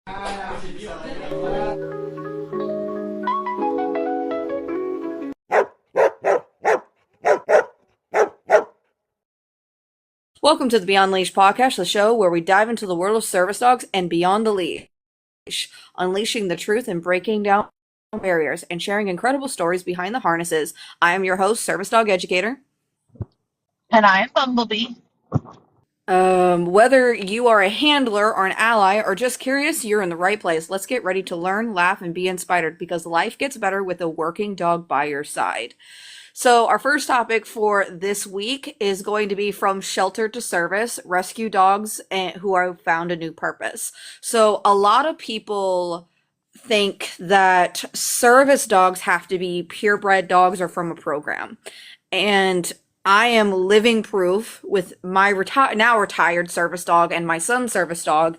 Welcome to the Beyond Leash podcast, the show where we dive into the world of service dogs and beyond the leash, unleashing the truth and breaking down barriers and sharing incredible stories behind the harnesses. I am your host, Service Dog Educator. And I am Bumblebee. Whether you are a handler or an ally or just curious, you're in the right place. Let's get ready to learn, laugh, and be inspired because life gets better with a working dog by your side. So our first topic for this week is going to be from shelter to service, rescue dogs who have found a new purpose. So a lot of people think that service dogs have to be purebred dogs or from a program. And I am living proof with my now retired service dog and my son's service dog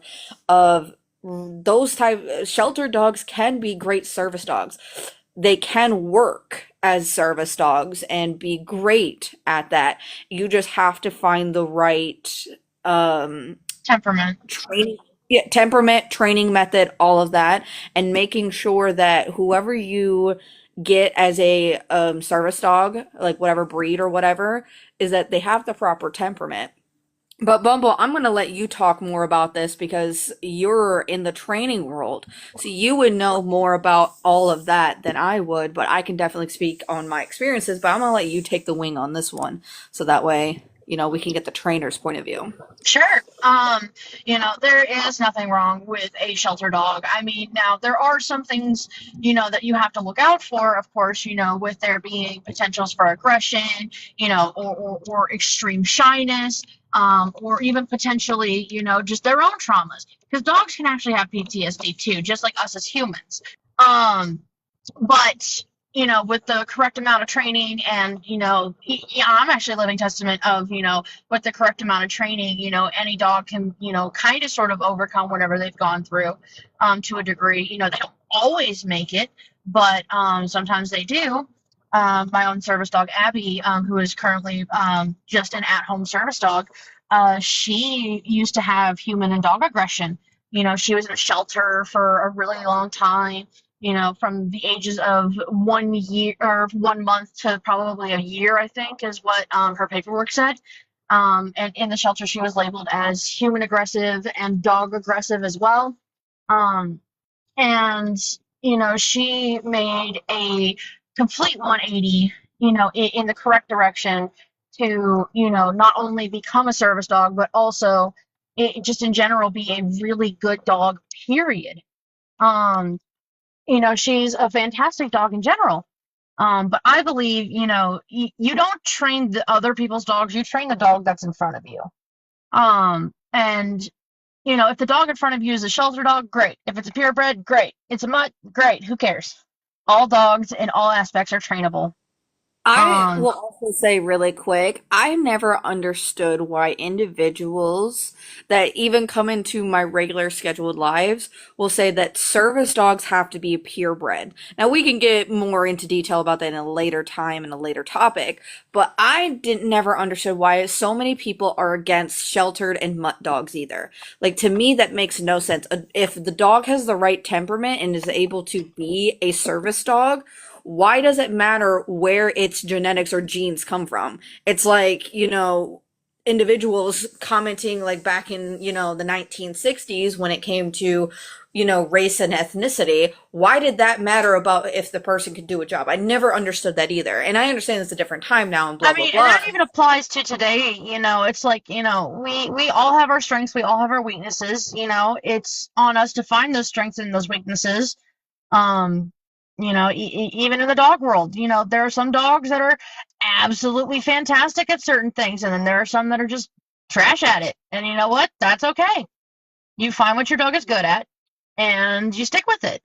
of those type shelter dogs can be great service dogs. They can work as service dogs and be great at that. You just have to find the right Temperament. temperament, training method, all of that, and making sure that whoever you get as a service dog, like whatever breed or whatever, is that they have the proper temperament. But Bumble, I'm going to let you talk more about this because you're in the training world. So you would know more about all of that than I would, but I can definitely speak on my experiences, but I'm going to let you take the wing on this one. So that way, we can get the trainer's point of view. Sure. There is nothing wrong with a shelter dog. I mean, now there are some things, that you have to look out for, of course, with there being potentials for aggression, or extreme shyness, or even potentially, just their own traumas. Because dogs can actually have PTSD too, just like us as humans. But with the correct amount of training and, I'm actually a living testament of, with the correct amount of training, any dog can, kind of sort of overcome whatever they've gone through to a degree. They don't always make it, but sometimes they do. My own service dog, Abby, who is currently just an at-home service dog, she used to have human and dog aggression. She was in a shelter for a really long time. From the ages of 1 year or 1 month to probably a year, I think, is what her paperwork said. And in the shelter, she was labeled as human aggressive and dog aggressive as well. And, she made a complete 180, in the correct direction to, not only become a service dog, but also just in general be a really good dog, period. She's a fantastic dog in general. But I believe, you don't train the other people's dogs, you train the dog that's in front of you. And, if the dog in front of you is a shelter dog, great. If it's a purebred, great. It's a mutt, great. Who cares? All dogs in all aspects are trainable. I will also say really quick, I never understood why individuals that even come into my regular scheduled lives will say that service dogs have to be purebred. Now we can get more into detail about that in a later time and a later topic, but I didn't never understood why so many people are against sheltered and mutt dogs either. Like to me, that makes no sense. If the dog has the right temperament and is able to be a service dog, why does it matter where its genetics or genes come from? It's like, individuals commenting like back in, the 1960s when it came to, race and ethnicity. Why did that matter about if the person could do a job? I never understood that either. And I understand it's a different time now and blah, blah, blah. And that even applies to today. It's like, we all have our strengths. We all have our weaknesses. It's on us to find those strengths and those weaknesses. Even in the dog world, there are some dogs that are absolutely fantastic at certain things, and then there are some that are just trash at it. And you know what? That's okay. You find what your dog is good at, and you stick with it.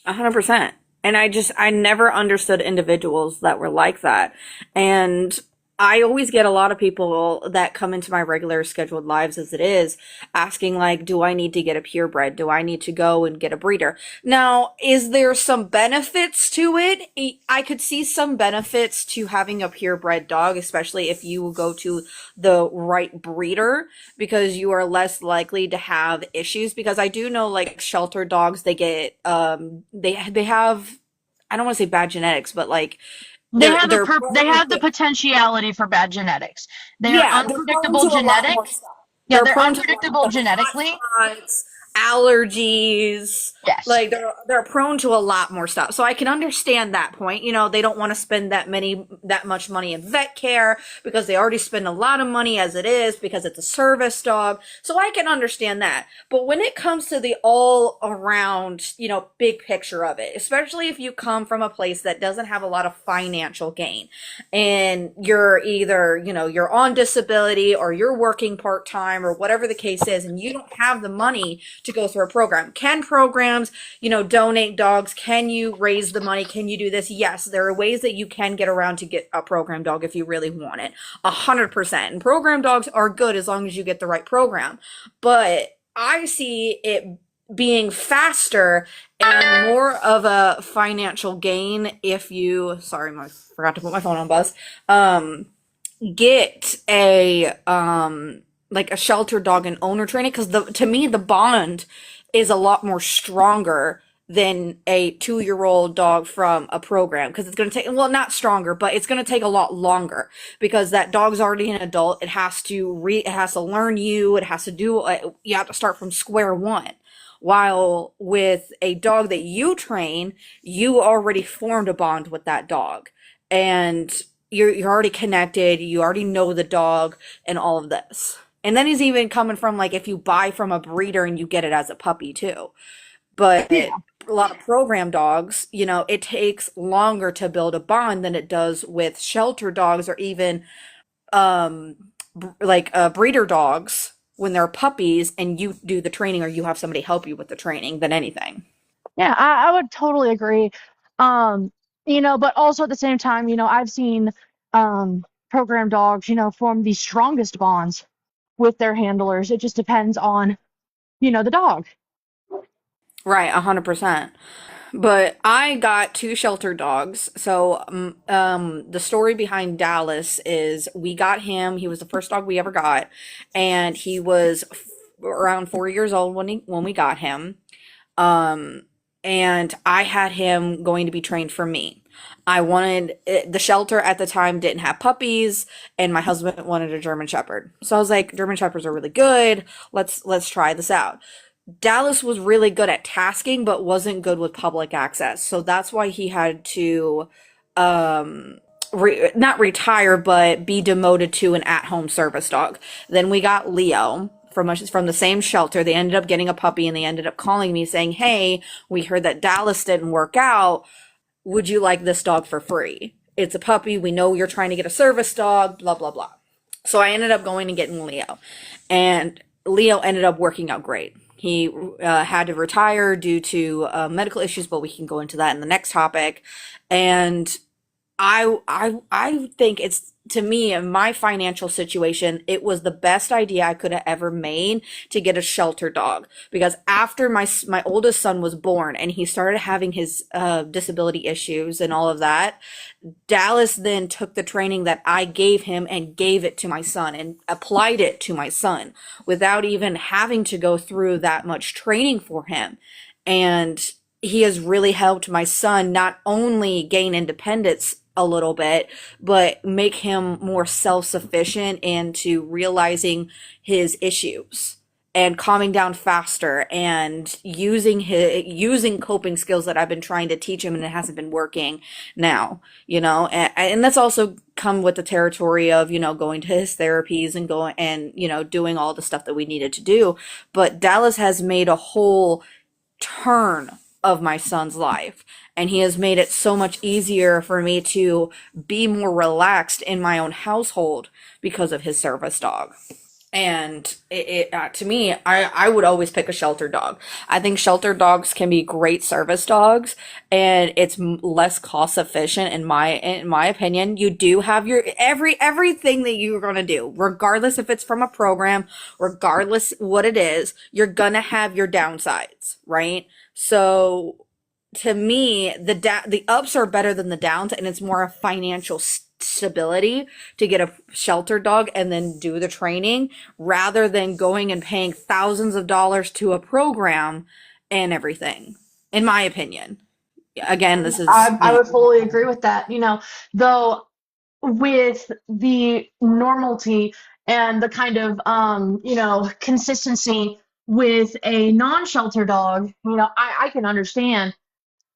100%. And I never understood individuals that were like that. And I always get a lot of people that come into my regular scheduled lives as it is asking like, do I need to get a purebred? Do I need to go and get a breeder? Now, is there some benefits to it? I could see some benefits to having a purebred dog, especially if you go to the right breeder, because you are less likely to have issues. Because I do know like shelter dogs, they get they have, I don't want to say bad genetics, but like they're They prone have the to, potentiality for bad genetics. They are yeah, they're prone unpredictable to a lot more genetics. stuff. Yeah, They're they're prone to a lot unpredictable of hot genetically. spots, allergies. Yes. Like they're prone to a lot more stuff. So I can understand that point. You know, they don't want to spend that much money in vet care because they already spend a lot of money as it is because it's a service dog. So I can understand that. But when it comes to the all around, you know, big picture of it, especially if you come from a place that doesn't have a lot of financial gain, and you're either, you know, you're on disability or you're working part-time or whatever the case is, and you don't have the money to go through a program. Can programs, you know, donate dogs? Can you raise the money? Can you do this? Yes, there are ways that you can get around to get a program dog if you really want it. 100%. And program dogs are good as long as you get the right program. But I see it being faster and more of a financial gain if you, sorry, I forgot to put my phone on buzz. Get a like a shelter dog and owner training, because the to me the bond is a lot more stronger than a 2-year-old dog from a program, because it's going to take, well, not stronger, but it's going to take a lot longer because that dog's already an adult. It has to learn you, it has to do, you have to start from square one. While with a dog that you train, you already formed a bond with that dog, and you're already connected, you already know the dog and all of this. And then he's even coming from like if you buy from a breeder and you get it as a puppy too. But Yeah. a lot of program dogs, you know, it takes longer to build a bond than it does with shelter dogs, or even um breeder dogs when they're puppies and you do the training or you have somebody help you with the training than anything. Yeah, I would totally agree. Um, but also at the same time, I've seen program dogs, form the strongest bonds with their handlers. It just depends on, the dog. Right, 100%. But I got two shelter dogs. So, the story behind Dallas is we got him. He was the first dog we ever got, and he was around 4 years old when we got him. Um, and I had him going to be trained for me. I wanted the shelter at the time didn't have puppies, and my husband wanted a German Shepherd. So I was like, German Shepherds are really good. Let's try this out. Dallas was really good at tasking, but wasn't good with public access. So that's why he had to, um, not retire, but be demoted to an at-home service dog. Then we got Leo from the same shelter. They ended up getting a puppy, and they ended up calling me saying, "Hey, we heard that Dallas didn't work out. Would you like this dog for free? It's a puppy. We know you're trying to get a service dog, blah, blah, blah." So I ended up going and getting Leo. And Leo ended up working out great. He had to retire due to medical issues, but we can go into that in the next topic. And I think it's, to me, in my financial situation, it was the best idea I could have ever made to get a shelter dog, because after my oldest son was born and he started having his disability issues and all of that, Dallas then took the training that I gave him and gave it to my son and applied it to my son without even having to go through that much training for him. And he has really helped my son not only gain independence a little bit, but make him more self-sufficient and to realizing his issues and calming down faster and using coping skills that I've been trying to teach him, and it hasn't been working now, and that's also come with the territory of, going to his therapies and going and, doing all the stuff that we needed to do. But Dallas has made a whole turn of my son's life, and he has made it so much easier for me to be more relaxed in my own household because of his service dog. And to me, I would always pick a shelter dog. I think shelter dogs can be great service dogs, and it's less cost efficient in my opinion. You do have your everything that you're gonna do, regardless if it's from a program, regardless what it is, you're gonna have your downsides, right? So to me, the ups are better than the downs, and it's more a financial stability to get a shelter dog and then do the training rather than going and paying thousands of dollars to a program and everything. In my opinion, again, this is I me. would fully agree with that. Though with the normalcy and the kind of consistency with a non-shelter dog, I can understand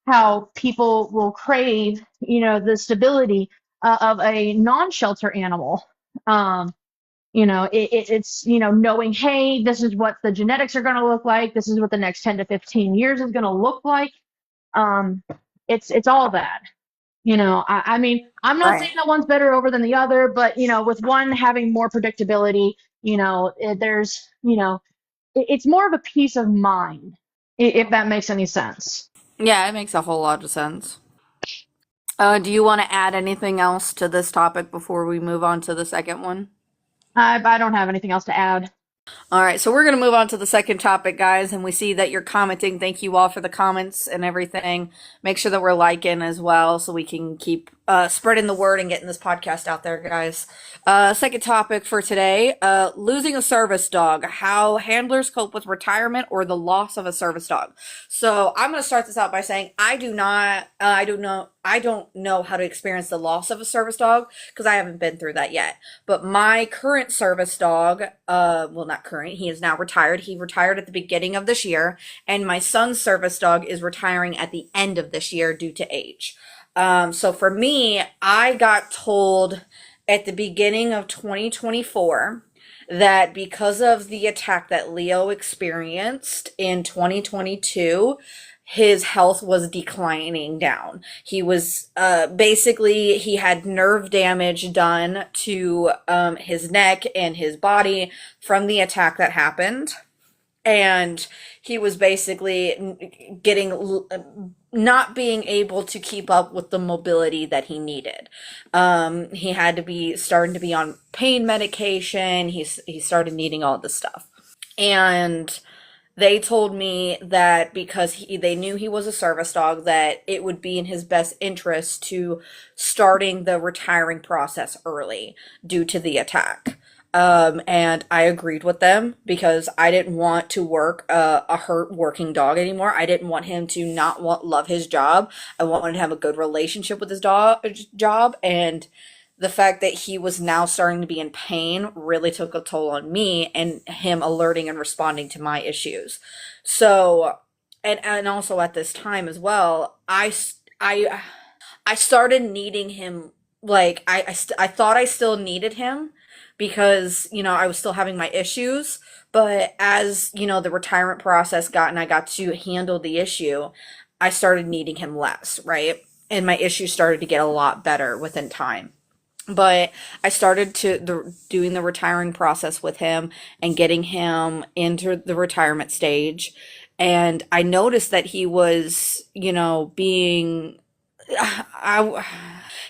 how people will crave, the stability of a non-shelter animal. Um, it's knowing, hey, this is what the genetics are going to look like. This is what the next 10 to 15 years is going to look like. Um, it's all that. I mean, I'm not saying Right. that one's better over than the other, but with one having more predictability, there's, it's more of a peace of mind, if that makes any sense. Yeah, it makes a whole lot of sense. Do you want to add anything else to this topic before we move on to the second one? I don't have anything else to add. All right, so we're going to move on to the second topic, guys, and we see that you're commenting. Thank you all for the comments and everything. Make sure that we're liking as well so we can keep spreading the word and getting this podcast out there, guys. Second topic for today, losing a service dog, how handlers cope with retirement or the loss of a service dog. So I'm going to start this out by saying I don't know how to experience the loss of a service dog because I haven't been through that yet. But my current service dog, well, not current, he is now retired. He retired at the beginning of this year, and my son's service dog is retiring at the end of this year due to age. So for me, I got told at the beginning of 2024 that because of the attack that Leo experienced in 2022, his health was declining down. He was basically, he had nerve damage done to his neck and his body from the attack that happened. And he was basically getting not being able to keep up with the mobility that he needed. He had to be starting to be on pain medication. He started needing all this stuff. And they told me that because they knew he was a service dog, that it would be in his best interest to starting the retiring process early due to the attack. And I agreed with them because I didn't want to work a hurt working dog anymore. I didn't want him to not love his job. I wanted him to have a good relationship with his job, and the fact that he was now starting to be in pain really took a toll on me and him alerting and responding to my issues. So, and also at this time as well, I started needing him. Like I thought I still needed him because I was still having my issues. But as the retirement process got and I got to handle the issue, I started needing him less, right? And my issues started to get a lot better within time. But I started doing the retiring process with him and getting him into the retirement stage. And I noticed that he was, being, I,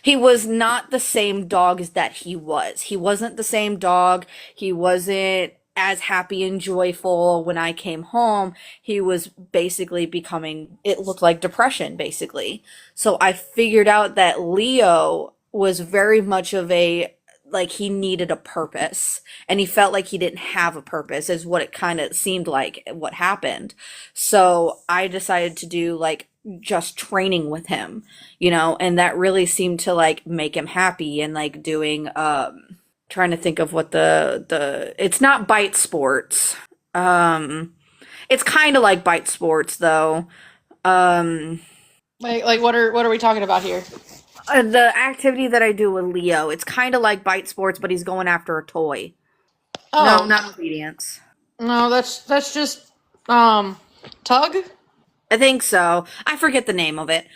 he was not the same dog as that he was. He wasn't the same dog. He wasn't as happy and joyful when I came home. He was basically becoming, it looked like depression, basically. So I figured out that Leo was very much of a, like he needed a purpose and he felt like he didn't have a purpose is what it kind of seemed like what happened. So I decided to do like just training with him, and that really seemed to like make him happy and like doing trying to think of what the it's not bite sports. Um it's kind of like bite sports though. Um Like what are we talking about here? the activity that I do with Leo, it's kind of like bite sports, but he's going after a toy. No, Oh, not obedience. no, that's just tug? I think so. I forget the name of it.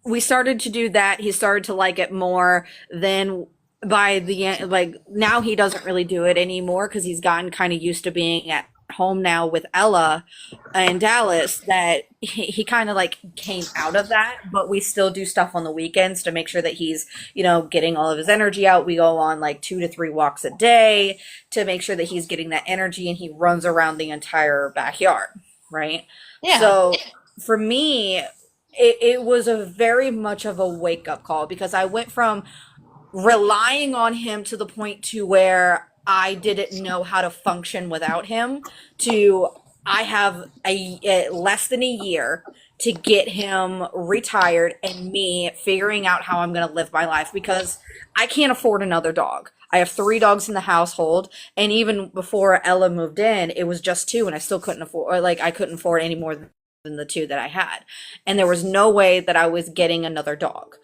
We started to do that. He started to like it more. Then by the end, like now he doesn't really do it anymore because he's gotten kind of used to being at home now with Ella in Dallas, that he kind of like came out of that, but we still do stuff on the weekends to make sure that he's, getting all of his energy out. We go on like 2 to 3 walks a day to make sure that he's getting that energy, and he runs around the entire backyard, right? Yeah. So for me, it was a very much of a wake up call because I went from relying on him to the point to where I didn't know how to function without him to I have a less than a year to get him retired and me figuring out how I'm going to live my life because I can't afford another dog. I have 3 dogs in the household, and even before Ella moved in, it was just 2, and I still couldn't afford, or like I couldn't afford any more than the 2 that I had, and there was no way that I was getting another dog.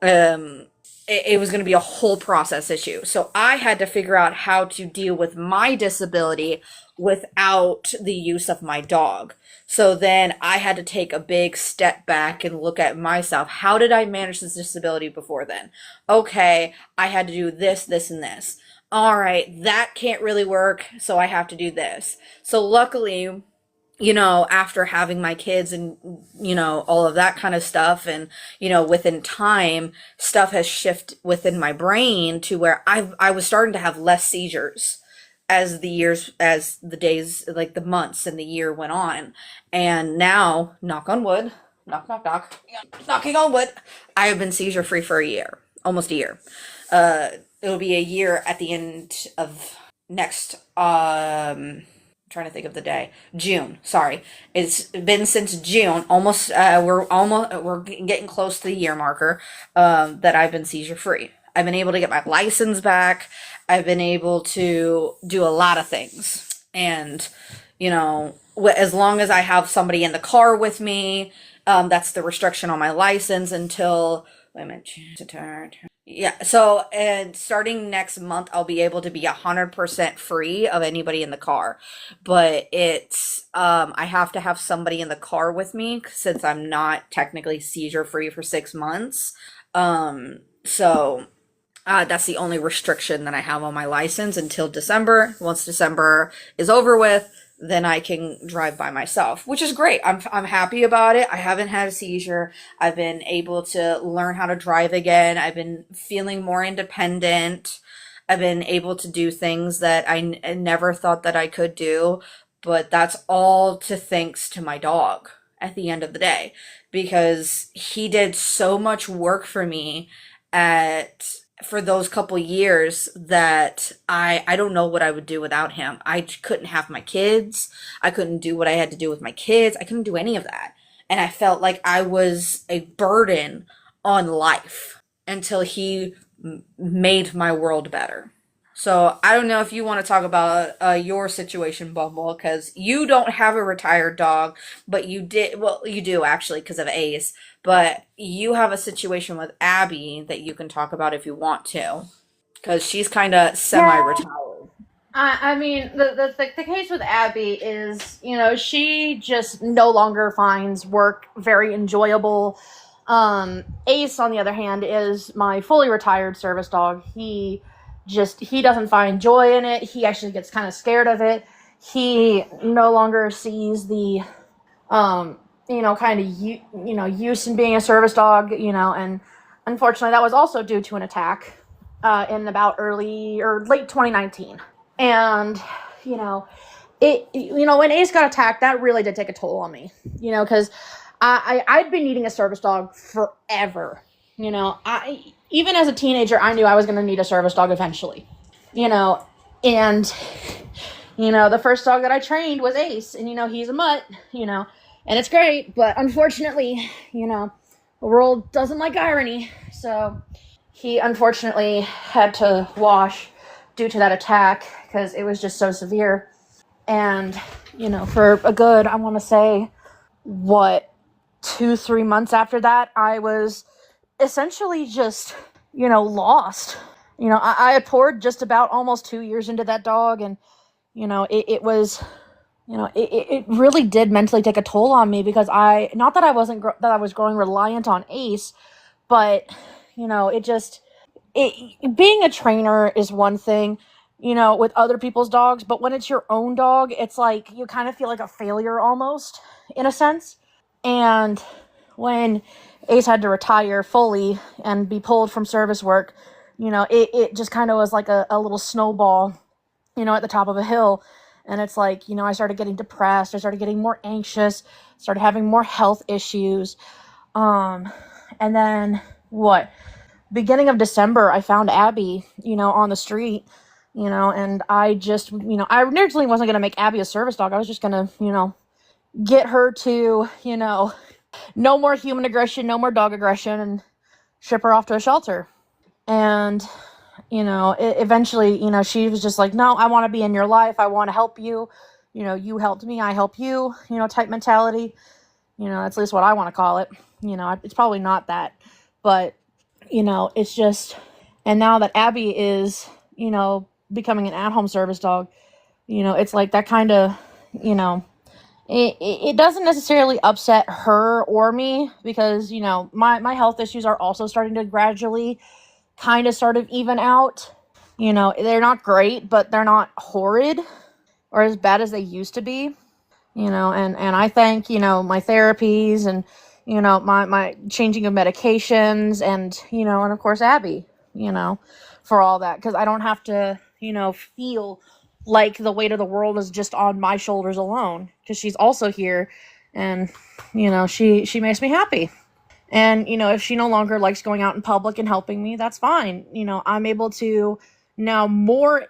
Um, it was going to be a whole process issue. So I had to figure out how to deal with my disability without the use of my dog. So then I had to take a big step back and look at myself. How did I manage this disability before then? Okay, I had to do this, this, and this. All right, that can't really work, so I have to do this. So luckily, after having my kids and, all of that kind of stuff, and, within time, stuff has shifted within my brain to where I was starting to have less seizures as the days, like the months and the year went on. And now, knock on wood, knock, knock, knock, knocking on wood, I have been seizure free for a year, almost a year. It'll be a year at the end of next, trying to think of the day. June. Sorry, it's been since June. Almost. We're getting close to the year marker. That I've been seizure free. I've been able to get my license back. I've been able to do a lot of things, and as long as I have somebody in the car with me, that's the restriction on my license until. Wait a minute. Yeah, so and starting next month, I'll be able to be 100% free of anybody in the car. But I have to have somebody in the car with me since I'm not technically seizure free for 6 months. So that's the only restriction that I have on my license until December. Once December is over with, then I can drive by myself, which is great. I'm happy about it. I haven't had a seizure. I've been able to learn how to drive again. I've been feeling more independent. I've been able to do things that I never thought that I could do, but that's all to thanks to my dog at the end of the day, because he did so much work for me for those couple years that I don't know what I would do without him. I couldn't have my kids. I couldn't do what I had to do with my kids. I couldn't do any of that. And I felt like I was a burden on life until he made my world better. So I don't know if you want to talk about your situation, Bumble, because you don't have a retired dog, but you did. Well, you do actually because of Ace, but you have a situation with Abby that you can talk about if you want to, because she's kind of Yeah. semi-retired. I mean, the case with Abby is, she just no longer finds work very enjoyable. Ace, on the other hand, is my fully retired service dog. He doesn't find joy in it. He actually gets kind of scared of it. He no longer sees the, kind of, use in being a service dog, and unfortunately that was also due to an attack, in about early or late 2019. And, when Ace got attacked, that really did take a toll on me, because I'd been needing a service dog forever. Even as a teenager, I knew I was going to need a service dog eventually, and, the first dog that I trained was Ace, and, he's a mutt, and it's great, but unfortunately, the world doesn't like irony, so he unfortunately had to wash due to that attack because it was just so severe. And, for a good, I want to say, 2-3 months after that, I was essentially just, lost. I had poured just about almost 2 years into that dog, and, it was, it really did mentally take a toll on me because not that I wasn't, that I was growing reliant on Ace, but, it just, being a trainer is one thing, with other people's dogs, but when it's your own dog, it's like you kind of feel like a failure almost, in a sense. And when Ace had to retire fully and be pulled from service work, it just kind of was like a little snowball, at the top of a hill. And it's like, I started getting depressed, I started getting more anxious, started having more health issues. And then what? Beginning of December, I found Abby, on the street, and I just, I originally wasn't going to make Abby a service dog. I was just going to, get her to, no more human aggression, no more dog aggression, and ship her off to a shelter. And, eventually, she was just like, no, I want to be in your life. I want to help you. You helped me, I help you, type mentality. That's at least what I want to call it. It's probably not that, but it's just, and now that Abby is, becoming an at-home service dog, it's like that kind of, it doesn't necessarily upset her or me because, my health issues are also starting to gradually kind of sort of even out. They're not great, but they're not horrid or as bad as they used to be. And I thank, my therapies and, my changing of medications and of course Abby, for all that. Cause I don't have to, feel like the weight of the world is just on my shoulders alone. Cause she's also here and, she makes me happy. And, if she no longer likes going out in public and helping me, that's fine. I'm able to now more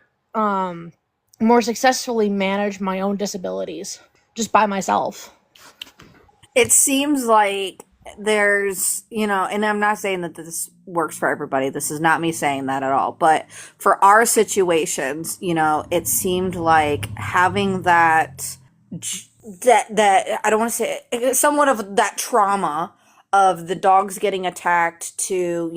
successfully manage my own disabilities just by myself. It seems like there's, and I'm not saying that this works for everybody. This is not me saying that at all. But for our situations, it seemed like having that I don't want to say somewhat of that trauma of the dogs getting attacked to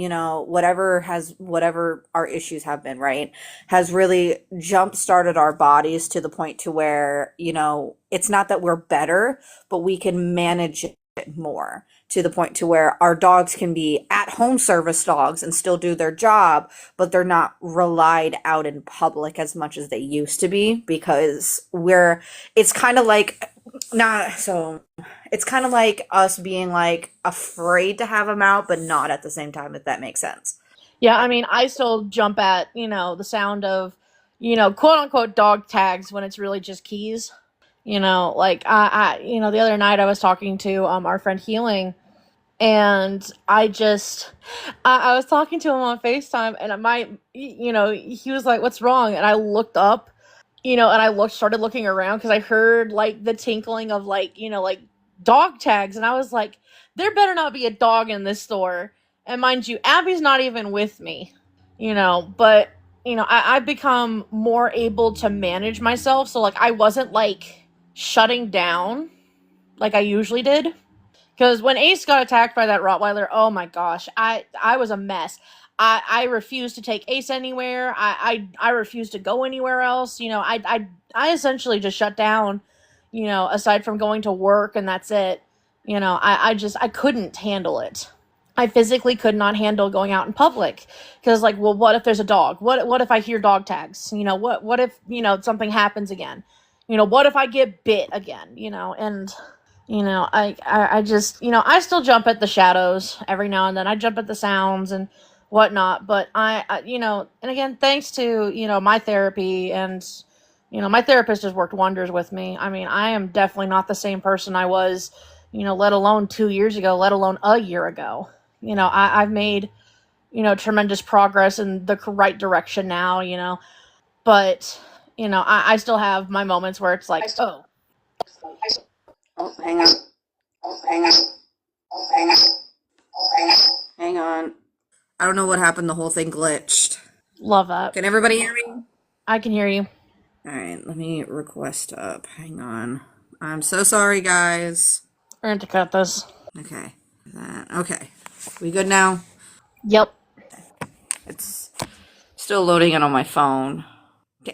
whatever our issues have been, right, has really jump started our bodies to the point to where it's not that we're better, but we can manage it more to the point to where our dogs can be at home service dogs and still do their job, but they're not relied out in public as much as they used to be because it's kind of like not so it's kind of like us being like afraid to have them out, but not at the same time, if that makes sense. Yeah, I mean, I still jump at, the sound of, quote unquote dog tags when it's really just keys. Like the other night I was talking to our friend Healing, and I was talking to him on FaceTime, and he was like, "What's wrong?" And I looked up, and I started looking around because I heard like the tinkling of like, like dog tags, and I was like, there better not be a dog in this store. And mind you, Abby's not even with me, but I've become more able to manage myself, so like I wasn't like shutting down like I usually did. Because when Ace got attacked by that Rottweiler, oh my gosh, I was a mess. I refused to take Ace anywhere. I refused to go anywhere else. I essentially just shut down, aside from going to work, and that's it. I couldn't handle it. I physically could not handle going out in public because, like, well, what if there's a dog? What if I hear dog tags? What if something happens again? What if I get bit again? And I just, I still jump at the shadows every now and then. I jump at the sounds and whatnot, but and again, thanks to, my therapy and, my therapist has worked wonders with me. I mean, I am definitely not the same person I was, let alone 2 years ago, let alone a year ago. I've made, tremendous progress in the right direction now, but, I still have my moments where it's like, oh, Oh, hang on. Hang on. Hang on. Hang on. I don't know what happened. The whole thing glitched. love that. Can everybody hear me? I can hear you. All right, let me request up. Hang on. I'm so sorry, guys. We're going to cut this. Okay. Okay. We good now? Yep. It's still loading it on my phone.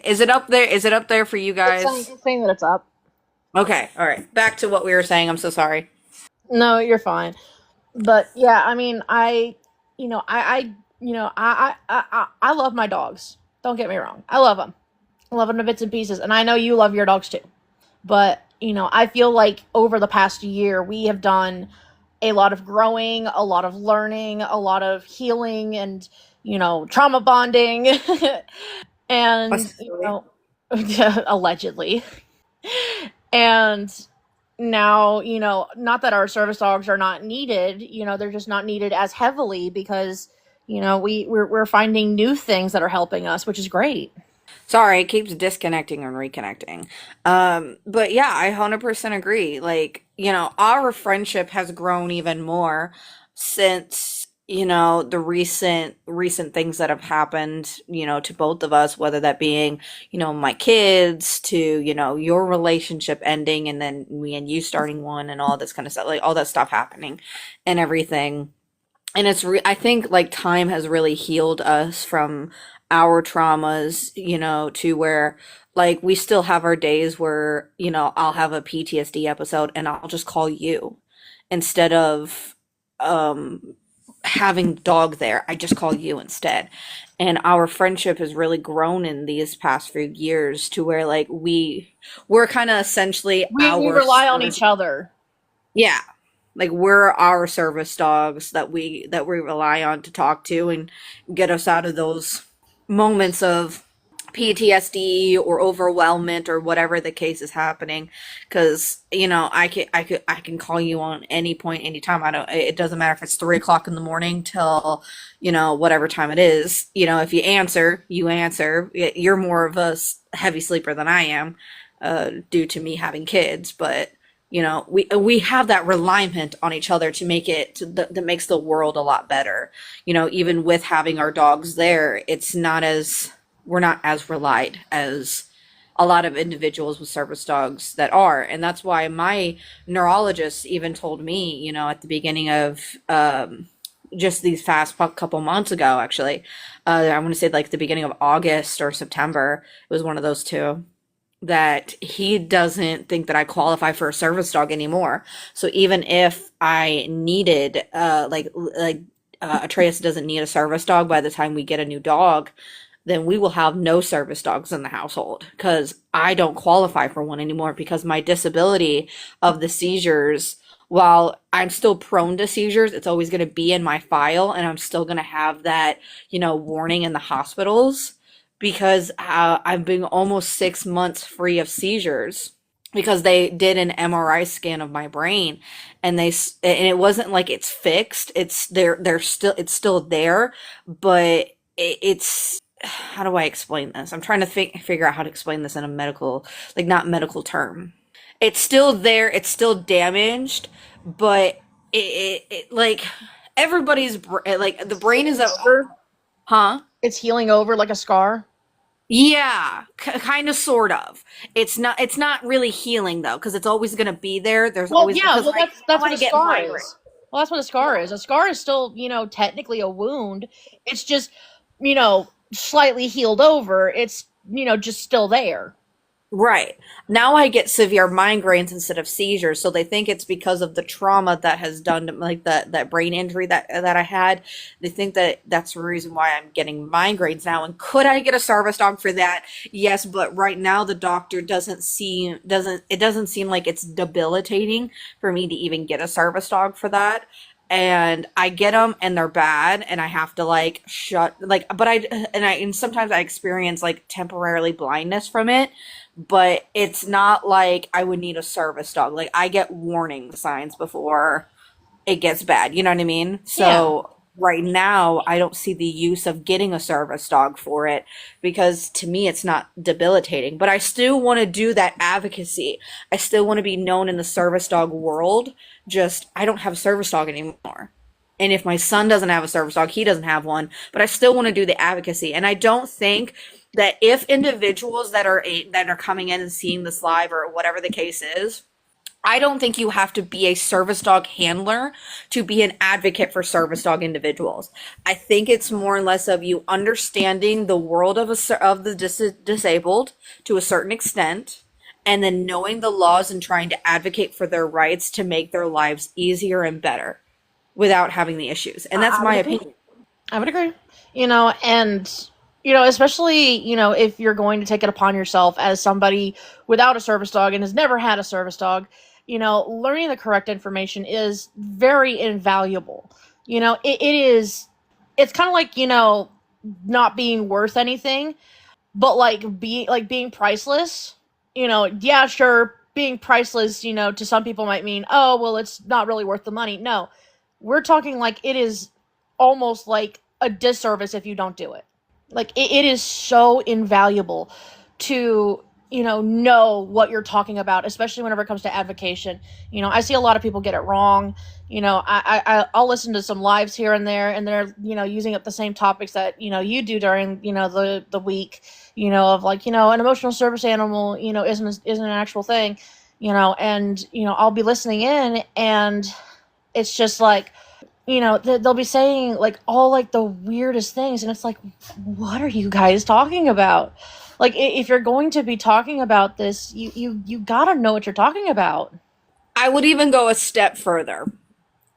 Is it up there? Is it up there for you guys? It's saying that it's up. Okay. All right. Back to what we were saying. I'm so sorry. No, you're fine. But yeah, I mean, I I love my dogs. Don't get me wrong. I love them. I love them to bits and pieces. And I know you love your dogs too. But, I feel like over the past year, we have done a lot of growing, a lot of learning, a lot of healing, and, trauma bonding. And, Possibly. allegedly. And now, not that our service dogs are not needed, they're just not needed as heavily because, we're finding new things that are helping us, which is great. Sorry, it keeps disconnecting and reconnecting. But yeah, I 100% agree. Like, our friendship has grown even more since, the recent things that have happened, to both of us, whether that being, my kids to, your relationship ending and then me and you starting one and all this kind of stuff, like all that stuff happening and everything. And I think like time has really healed us from our traumas, to where like we still have our days where, I'll have a PTSD episode and I'll just call you instead of um having dog there. I just call you instead. And our friendship has really grown in these past few years to where like we're kind of essentially We our rely on service. each other. Yeah. Like we're our service dogs that we rely on to talk to and get us out of those moments of PTSD or overwhelmment or whatever the case is happening. Because I can call you on any point, anytime. I don't. It doesn't matter if it's 3 o'clock in the morning till whatever time it is. If you answer, you answer. You're more of a heavy sleeper than I am, due to me having kids, but we have that reliance on each other to make that makes the world a lot better. Even with having our dogs there, it's not as we're not as relied as a lot of individuals with service dogs that are. And that's why my neurologist even told me, at the beginning of just these past couple months ago, actually, I want to say like the beginning of August or September, it was one of those two, that he doesn't think that I qualify for a service dog anymore. So even if I needed, Atreus doesn't need a service dog by the time we get a new dog, then we will have no service dogs in the household because I don't qualify for one anymore because my disability of the seizures, while I'm still prone to seizures, it's always going to be in my file and I'm still going to have that, warning in the hospitals because I've been almost 6 months free of seizures because they did an MRI scan of my brain and and it wasn't like it's fixed. It's still there, but it's how do I explain this? I'm trying to figure out how to explain this in a medical, like not medical term. It's still there. It's still damaged, but like like the brain is a, Over. huh? It's healing over like a scar. Yeah, kind of, sort of. It's not really healing though, because it's always gonna be there. There's Well, always yeah, because well like that's now what I a get scar migraine. is. Well, that's what a scar is. A scar is still, technically a wound. It's just, slightly healed over. It's, just still there. Right. Now I get severe migraines instead of seizures, so they think it's because of the trauma that has done to, like that brain injury that I had. They think that that's the reason why I'm getting migraines now. And could I get a service dog for that? Yes, but right now the doctor doesn't seem like it's debilitating for me to even get a service dog for that. And I get them and they're bad and I have to like shut like but and sometimes I experience like temporarily blindness from it, but it's not like I would need a service dog. Like I get warning signs before it gets bad. You know what I mean? Yeah. So right now, I don't see the use of getting a service dog for it because to me, it's not debilitating. But I still want to do that advocacy. I still want to be known in the service dog world. Just I don't have a service dog anymore. And if my son doesn't have a service dog, he doesn't have one. But I still want to do the advocacy. And I don't think that if individuals that are coming in and seeing this live or whatever the case is, I don't think you have to be a service dog handler to be an advocate for service dog individuals. I think it's more or less of you understanding the world of the disabled to a certain extent, and then knowing the laws and trying to advocate for their rights to make their lives easier and better without having the issues. And that's I my would agree. opinion. I would agree. And especially, if you're going to take it upon yourself as somebody without a service dog and has never had a service dog, learning the correct information is very invaluable. It is, it's kind of like, not being worth anything, but being priceless. Yeah, sure, being priceless, to some people might mean, oh, well, it's not really worth the money. No, we're talking like it is almost like a disservice if you don't do it. Like it is so invaluable to know what you're talking about, especially whenever it comes to advocation. I see a lot of people get it wrong. I'll listen to some lives here and there, and they're using up the same topics that you do during the week. Of like an emotional service animal isn't an actual thing. And I'll be listening in, and it's just like they'll be saying like all like the weirdest things, and it's like, what are you guys talking about? Like, if you're going to be talking about this, you gotta know what you're talking about. I would even go a step further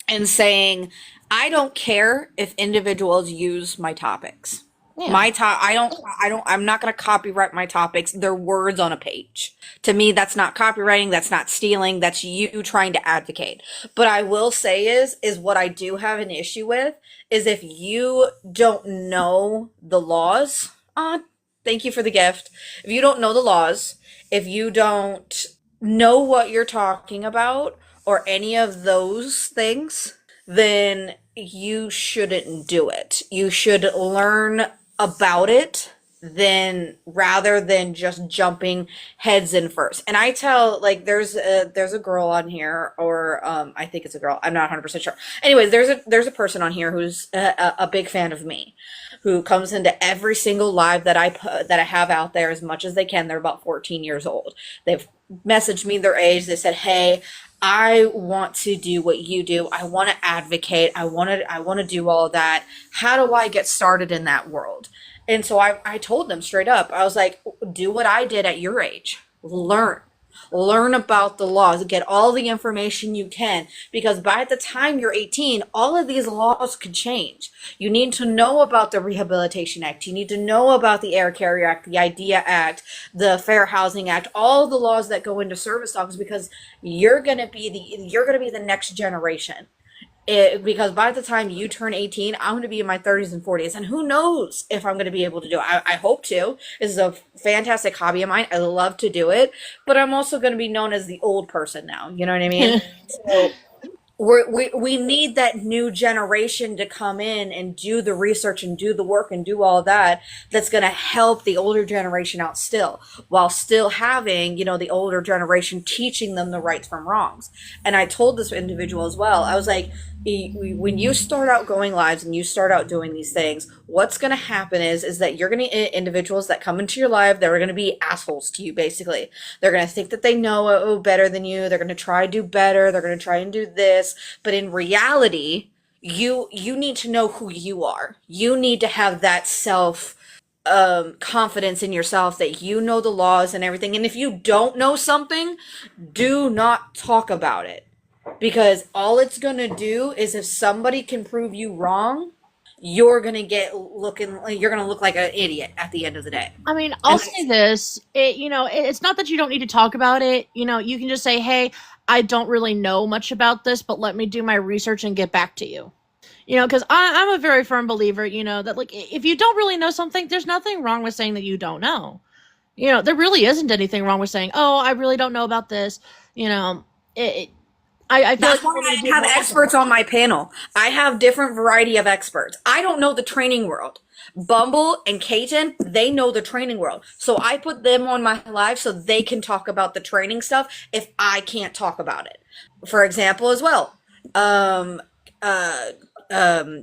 in saying, I don't care if individuals use my topics. Yeah. I'm not going to copyright my topics. They're words on a page. To me, that's not copywriting. That's not stealing. That's you trying to advocate. But I will say is what I do have an issue with is if you don't know the laws, thank you for the gift. If you don't know the laws, if you don't know what you're talking about or any of those things, then you shouldn't do it. You should learn about it then rather than just jumping heads in first. And I tell like there's a girl on here or I think it's a girl. I'm not 100% sure. Anyways, there's a person on here who's a big fan of me who comes into every single live that I have out there as much as they can. They're about 14 years old. They've messaged me their age. They said, "Hey, I want to do what you do. I want to advocate. I want to do all of that. How do I get started in that world?" And so I told them straight up. I was like, "Do what I did at your age. Learn about the laws, get all the information you can, because by the time you're 18, all of these laws could change. You need to know about the Rehabilitation Act. You need to know about the Air Carrier Act, the IDEA Act, the Fair Housing Act, all the laws that go into service dogs, because you're going to be the next generation. Because by the time you turn 18, I'm going to be in my 30s and 40s, and who knows if I'm going to be able to do it. I hope to. This is a fantastic hobby of mine. I love to do it, but I'm also going to be known as the old person now. You know what I mean? So we need that new generation to come in and do the research and do the work and do all that. That's going to help the older generation out still, while still having, the older generation teaching them the rights from wrongs. And I told this individual as well. I was like, when you start out going lives and you start out doing these things, what's going to happen is that you're going to individuals that come into your life that are going to be assholes to you. Basically, they're going to think that they know better than you. They're going to try to do better. They're going to try and do this, but in reality, you need to know who you are. You need to have that self confidence in yourself that you know the laws and everything. And if you don't know something, do not talk about it. Because all it's going to do is if somebody can prove you wrong, you're going to you're going to look like an idiot at the end of the day. I mean, I'll say this, it's not that you don't need to talk about it. You can just say, "Hey, I don't really know much about this, but let me do my research and get back to you." Because I'm a very firm believer, that like if you don't really know something, there's nothing wrong with saying that you don't know. There really isn't anything wrong with saying, "Oh, I really don't know about this." I feel That's why I have experts on my panel. I have different variety of experts. I don't know the training world. Bumble and Kaiten, they know the training world. So I put them on my live so they can talk about the training stuff if I can't talk about it. For example, as well,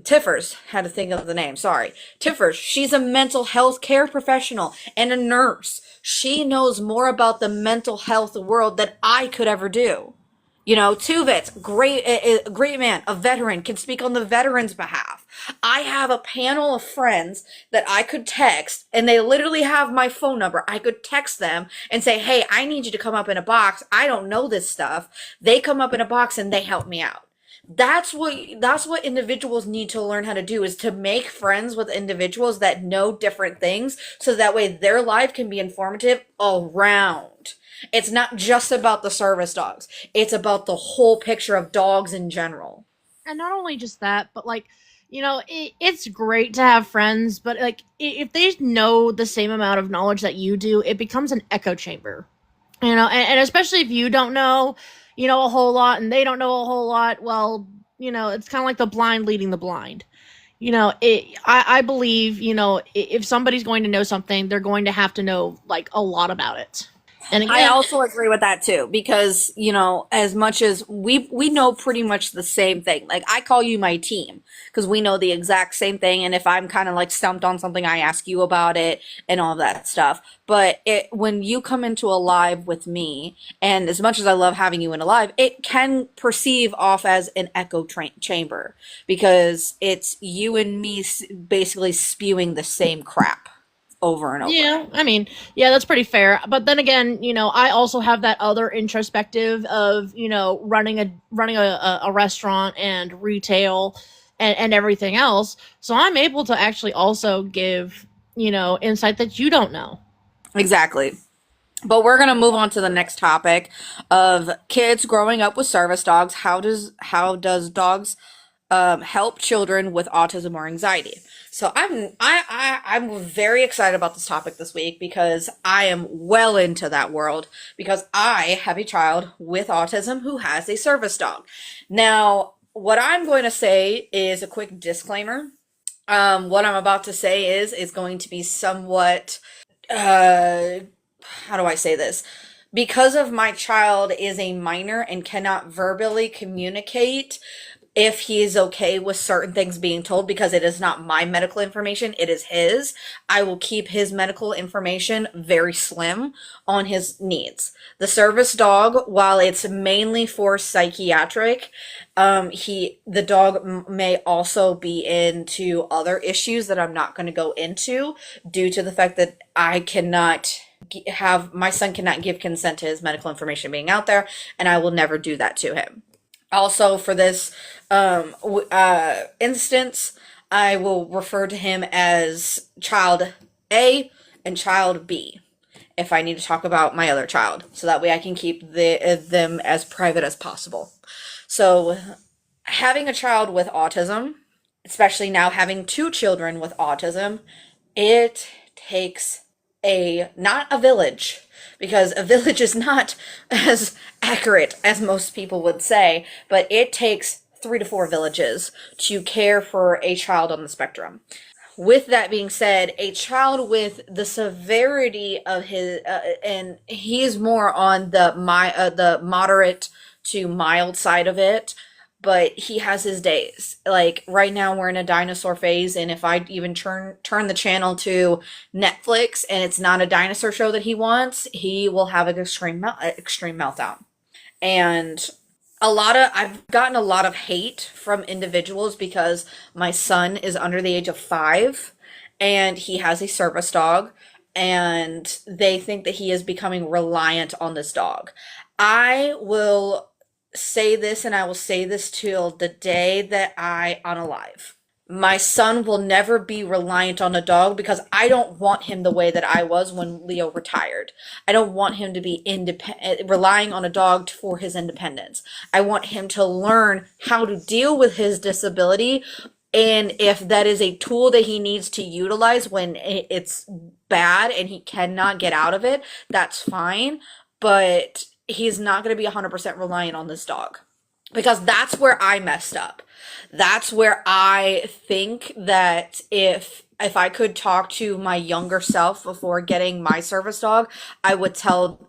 Tiffers, had to think of the name, sorry. Tiffers, she's a mental health care professional and a nurse. She knows more about the mental health world than I could ever do. Tuvit's great man, a veteran, can speak on the veterans' behalf. I have a panel of friends that I could text, and they literally have my phone number. I could text them and say, "Hey, I need you to come up in a box. I don't know this stuff." They come up in a box and they help me out. That's what individuals need to learn how to do, is to make friends with individuals that know different things, so that way their life can be informative all round. It's not just about the service dogs. It's about the whole picture of dogs in general. And not only just that, but like, it's great to have friends, but like, if they know the same amount of knowledge that you do, it becomes an echo chamber. And especially if you don't know, a whole lot, and they don't know a whole lot. Well, it's kind of like the blind leading the blind. I believe, if somebody's going to know something, they're going to have to know like a lot about it. And I again, also agree with that too, because as much as we know pretty much the same thing. Like, I call you my team because we know the exact same thing, and if I'm kind of like stumped on something, I ask you about it and all of that stuff. But when you come into a live with me, and as much as I love having you in a live, it can perceive off as an echo chamber, because it's you and me basically spewing the same crap over and over. yeah, I mean, yeah, that's pretty fair. But then again, I also have that other introspective of, running a restaurant and retail and everything else. So I'm able to actually also give, insight that you don't know. Exactly. But we're going to move on to the next topic of kids growing up with service dogs. How does dogs help children with autism or anxiety? So I'm very excited about this topic this week, because I am well into that world, because I have a child with autism who has a service dog. Now, what I'm going to say is a quick disclaimer. What I'm about to say is going to be somewhat, uh, how do I say this? Because of my child is a minor and cannot verbally communicate if he is okay with certain things being told, because it is not my medical information, it is his. I will keep his medical information very slim on his needs. The service dog, while it's mainly for psychiatric, the dog may also be into other issues that I'm not going to go into, due to the fact that I cannot have my son cannot give consent to his medical information being out there, and I will never do that to him. Also, for this instance, I will refer to him as child A and child B if I need to talk about my other child, so that way I can keep them as private as possible. So, having a child with autism, especially now having two children with autism, it takes not a village, because a village is not as accurate as most people would say, but it takes 3 to 4 villages to care for a child on the spectrum. With that being said, a child with the severity of his, and he's more on the moderate to mild side of it, but he has his days. Like, right now we're in a dinosaur phase, and if I even turn the channel to Netflix and it's not a dinosaur show that he wants, he will have an extreme meltdown. And I've gotten a lot of hate from individuals, because my son is under the age of 5 and he has a service dog, and they think that he is becoming reliant on this dog. I will say this, and I will say this till the day that I unalive. My son will never be reliant on a dog, because I don't want him the way that I was when Leo retired. I don't want him to be independent, relying on a dog for his independence. I want him to learn how to deal with his disability, and if that is a tool that he needs to utilize when it's bad and he cannot get out of it, that's fine. But he's not going to be 100% reliant on this dog, because that's where I messed up. That's where I think that if I could talk to my younger self before getting my service dog, I would tell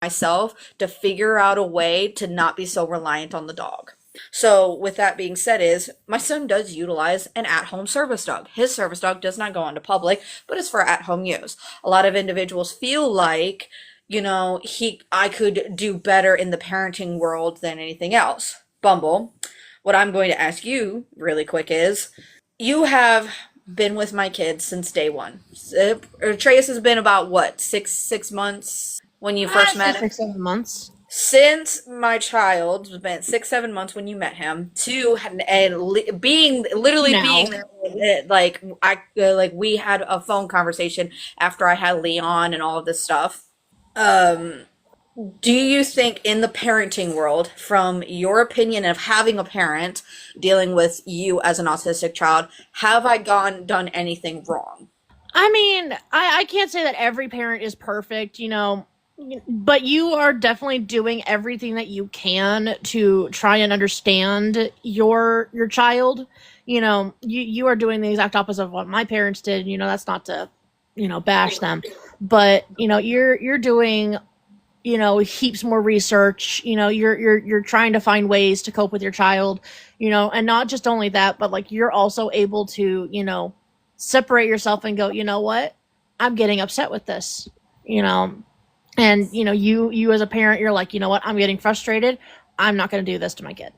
myself to figure out a way to not be so reliant on the dog. So, with that being said, is my son does utilize an at-home service dog. His service dog does not go onto public, but it's for at-home use. A lot of individuals feel like, I could do better in the parenting world than anything else. Bumble, what I'm going to ask you really quick is, you have been with my kids since day one. Trace has been about what, six months when you first met him? 6, 7 months. Since my child was been 6, 7 months when you met him, to and being literally Now. being like like we had a phone conversation after I had Leon and all of this stuff. Um, do you think in the parenting world, from your opinion of having a parent dealing with you as an autistic child, have I done anything wrong? I mean, I can't say that every parent is perfect, but you are definitely doing everything that you can to try and understand your child. You are doing the exact opposite of what my parents did. That's not to, bash them, but you're doing heaps more research. You're trying to find ways to cope with your child, and not just only that, but like you're also able to separate yourself and go, you know what, I'm getting upset with this, you know and you as a parent, you're like, you know what, I'm getting frustrated, I'm not going to do this to my kid,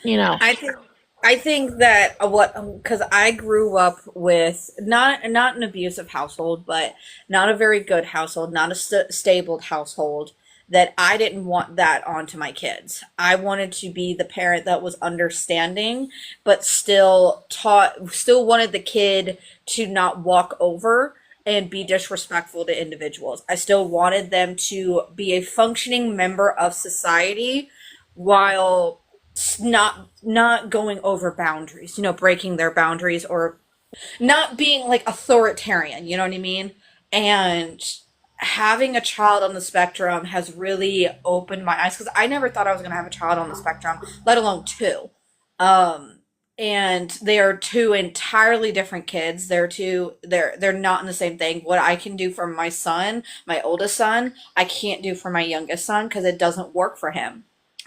you know I think I think that what because I grew up with not an abusive household, but not a very good household, not a stable household. That I didn't want that onto my kids. I wanted to be the parent that was understanding, but still wanted the kid to not walk over and be disrespectful to individuals. I still wanted them to be a functioning member of society while not going over boundaries, breaking their boundaries or not being like authoritarian, you know what I mean? And having a child on the spectrum has really opened my eyes because I never thought I was going to have a child on the spectrum, let alone two. Um, and they are two entirely different kids. They're not in the same thing. What I can do for my son, my oldest son, I can't do for my youngest son because it doesn't work for him.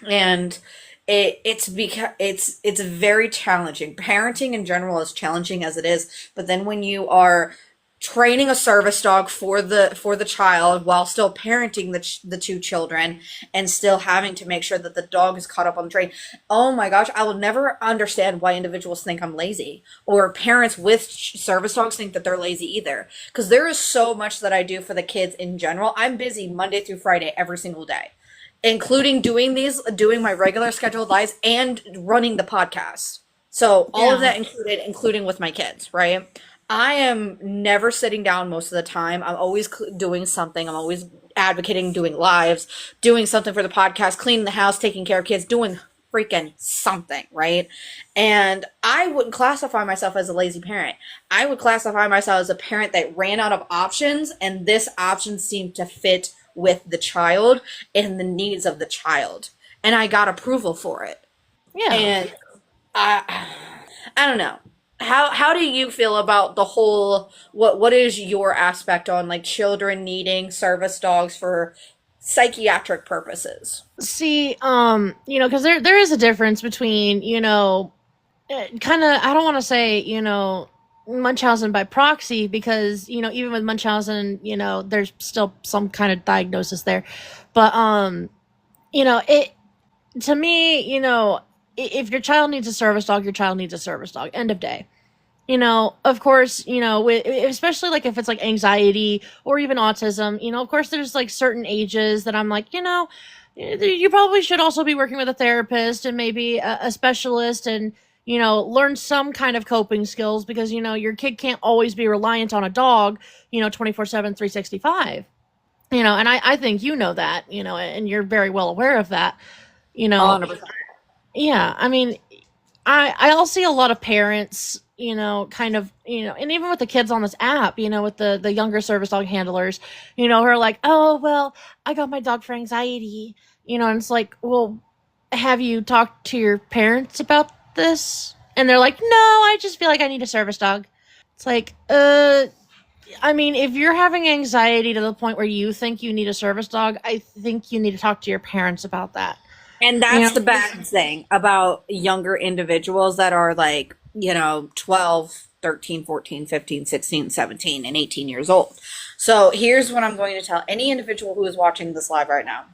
And it's because it's very challenging. Parenting in general is challenging as it is, but then when you are training a service dog for the child while still parenting the two children and still having to make sure that the dog is caught up on the train. Oh my gosh, I will never understand why individuals think I'm lazy or parents with service dogs think that they're lazy either, because there is so much that I do for the kids in general. I'm busy Monday through Friday every single day, including doing my regular scheduled lives and running the podcast. So all of yeah. that included, including with my kids, right? I am never sitting down most of the time. I'm always doing something. I'm always advocating, doing lives, doing something for the podcast, cleaning the house, taking care of kids, doing freaking something, right? And I wouldn't classify myself as a lazy parent. I would classify myself as a parent that ran out of options, and this option seemed to fit with the child and the needs of the child. And I got approval for it. Yeah. And I I don't know. How do you feel about the whole what is your aspect on like children needing service dogs for psychiatric purposes? See, because there is a difference between, kind of, I don't want to say, Munchausen by proxy, because, even with Munchausen, there's still some kind of diagnosis there. But, it, to me, if your child needs a service dog, your child needs a service dog. End of day. Of course, especially like if it's like anxiety or even autism, of course there's like certain ages that I'm like, you probably should also be working with a therapist and maybe a specialist, and, learn some kind of coping skills, because, your kid can't always be reliant on a dog, 24/7, 365. And I think that, and you're very well aware of that, you know. 100%. Yeah, I mean, I'll see a lot of parents, kind of, and even with the kids on this app, with the younger service dog handlers, who are like, oh well, I got my dog for anxiety, and it's like, well, have you talked to your parents about this? And they're like, no, I just feel like I need a service dog. It's like, I mean, if you're having anxiety to the point where you think you need a service dog, I think you need to talk to your parents about that. And You that's know, the bad thing about younger individuals that are like, 12, 13, 14, 15, 16, 17, and 18 years old. So here's what I'm going to tell any individual who is watching this live right now,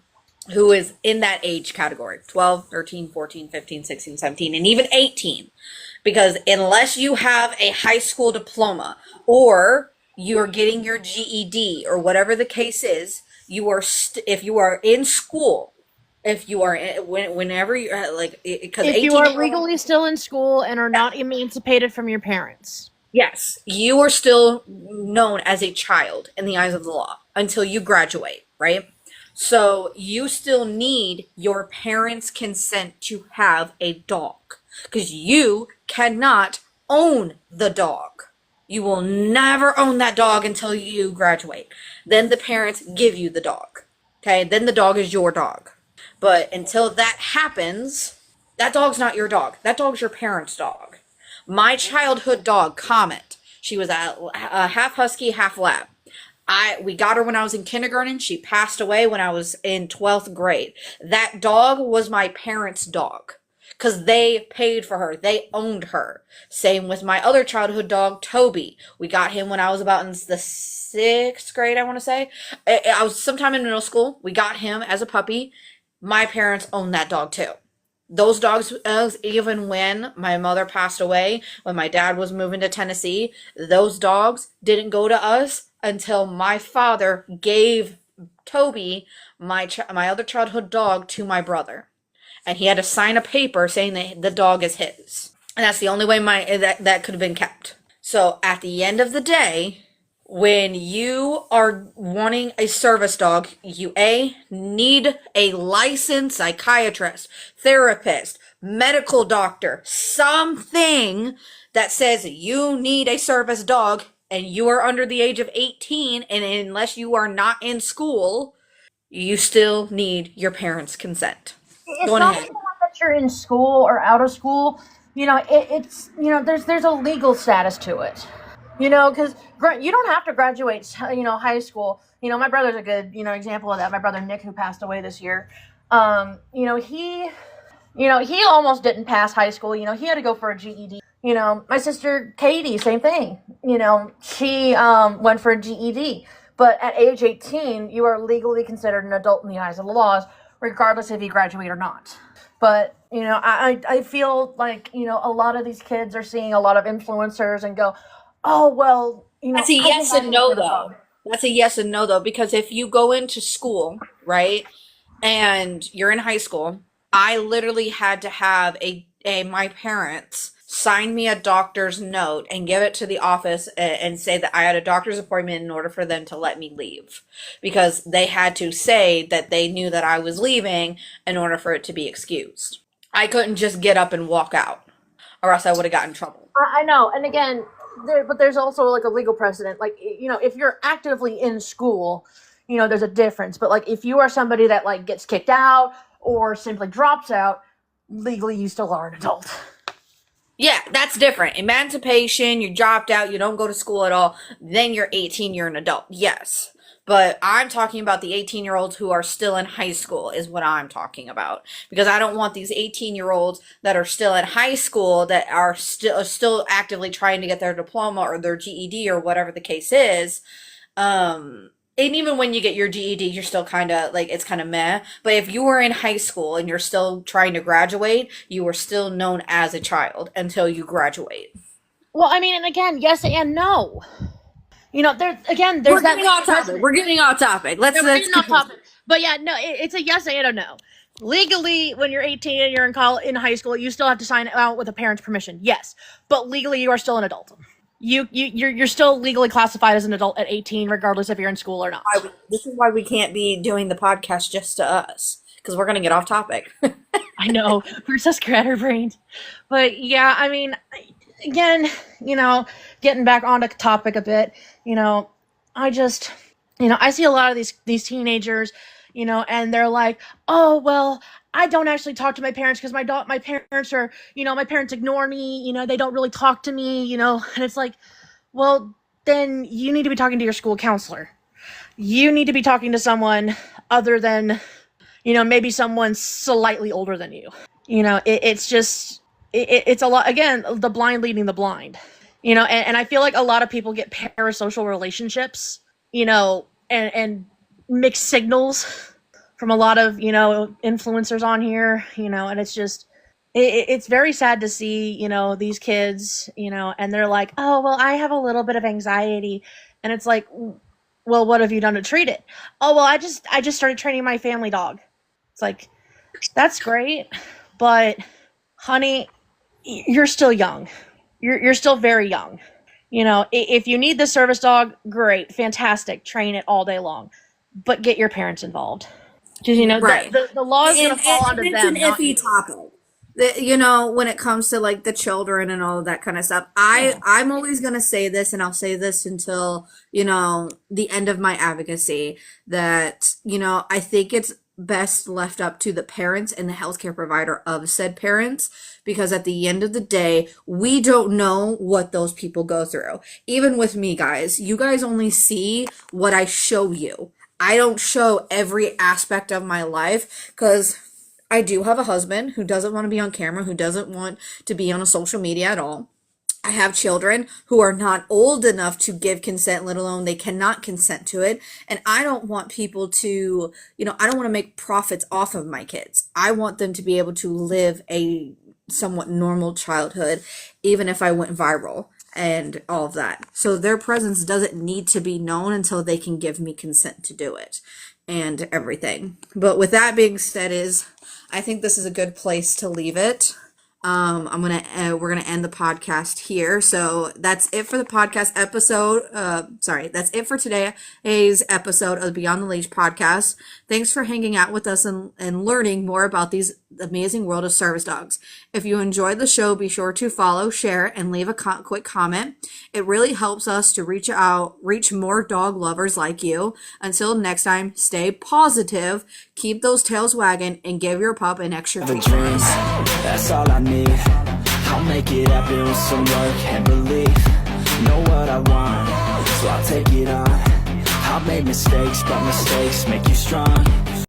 who is in that age category, 12, 13, 14, 15, 16, 17, and even 18. Because unless you have a high school diploma or you're getting your GED or whatever the case is, if you are in school If you are whenever you like, because If you 18 are and over, legally still in school and are not emancipated from your parents. yes, you are still known as a child in the eyes of the law until you graduate, right? So you still need your parents' consent to have a dog because you cannot own the dog. You will never own that dog until you graduate. Then the parents give you the dog. Okay, then the dog is your dog. But until that happens, that dog's not your dog. That dog's your parents' dog. My childhood dog, Comet, she was a half husky, half lab. We got her when I was in kindergarten. She passed away when I was in 12th grade. That dog was my parents' dog because they paid for her. They owned her. Same with my other childhood dog, Toby. We got him when I was about in the 6th grade, I want to say. I was sometime in middle school. We got him as a puppy. My parents owned that dog too. Those dogs, even when my mother passed away, when my dad was moving to Tennessee, those dogs didn't go to us until my father gave Toby, my other childhood dog, to my brother, and he had to sign a paper saying that the dog is his, and that's the only way that could have been kept. So at the end of the day, when you are wanting a service dog, you need a licensed psychiatrist, therapist, medical doctor, something that says you need a service dog and you are under the age of 18, and unless you are not in school, you still need your parents' consent. It's Go on not ahead. even that you're in school or out of school. It's there's a legal status to it. Because you don't have to graduate, high school. My brother's a good, example of that. My brother Nick, who passed away this year, he almost didn't pass high school. He had to go for a GED. My sister Katie, same thing. She went for a GED. But at age 18, you are legally considered an adult in the eyes of the laws, regardless if you graduate or not. But, I feel like, a lot of these kids are seeing a lot of influencers and go, oh, well, That's a I think yes I and can no, get a dog. though. That's a yes and no, though, because if you go into school, right, and you're in high school, I literally had to have my parents sign me a doctor's note and give it to the office and say that I had a doctor's appointment in order for them to let me leave, because they had to say that they knew that I was leaving in order for it to be excused. I couldn't just get up and walk out, or else I would have gotten in trouble. I know, and again, but there's also like a legal precedent. Like, if you're actively in school, there's a difference. But like, if you are somebody that like gets kicked out or simply drops out, legally you still are an adult. Yeah, that's different. Emancipation, you dropped out, you don't go to school at all, then you're 18, you're an adult. Yes. But I'm talking about the 18-year-olds who are still in high school is what I'm talking about. Because I don't want these 18-year-olds that are still in high school that are still actively trying to get their diploma or their GED or whatever the case is. And even when you get your GED, you're still kind of like, it's kind of meh. But if you were in high school and you're still trying to graduate, you are still known as a child until you graduate. Well, I mean, and again, yes and no. There's We're that getting off topic. precedent. We're getting off topic. We're getting off Continue. topic. But yeah, no, it's a yes and a no. Legally, when you're 18 and you're in high school, you still have to sign out with a parent's permission. Yes, but legally, you are still an adult. You're still legally classified as an adult at 18, regardless if you're in school or not. This is why we can't be doing the podcast just to us, because we're going to get off topic. I know, we're so scatterbrained. But yeah, I mean, again, getting back onto topic a bit, I just, I see a lot of these teenagers, and they're like, oh, well, I don't actually talk to my parents because my parents are, my parents ignore me, they don't really talk to me, and it's like, well, then you need to be talking to your school counselor. You need to be talking to someone other than, maybe someone slightly older than you. It's just, it's a lot, again, the blind leading the blind, and I feel like a lot of people get parasocial relationships, and mixed signals from a lot of, influencers on here, and it's just, it's very sad to see, these kids, and they're like, oh, well, I have a little bit of anxiety. And it's like, well, what have you done to treat it? Oh, well, I just started training my family dog. It's like, That's great, but honey, you're still young. You're still very young. You know, if you need the service dog, great, fantastic, train it all day long, but get your parents involved. Because, you know, Right. the law is going to fall And onto it's an them, not iffy you. topic. You know, when it comes to like the children and all of that kind of stuff, I'm always gonna say this, and I'll say this until, you know, the end of my advocacy, that, you know, I think it's best left up to the parents and the healthcare provider of said parents, because at the end of the day, we don't know what those people go through. Even with me, guys, you guys only see what I show you. I don't show every aspect of my life, because I do have a husband who doesn't want to be on camera, who doesn't want to be on a social media at all. I have children who are not old enough to give consent, let alone they cannot consent to it. And I don't want people to, you know, I don't want to make profits off of my kids. I want them to be able to live a somewhat normal childhood, even if I went viral and all of that. So their presence doesn't need to be known until they can give me consent to do it and everything. But with that being said, I think this is a good place to leave it. We're gonna end the podcast here. So that's it for the podcast episode. That's it for today's episode of Beyond the Leash podcast. Thanks for hanging out with us and learning more about these amazing world of service dogs. If you enjoyed the show, be sure to follow, share, and leave a quick comment. It really helps us to reach more dog lovers like you. Until next time, stay positive, keep those tails wagging, and give your pup an extra treat. That's all I need. I'll make it happen with some work and belief. Know what I want, so I'll take it on. I've made mistakes, but mistakes make you strong.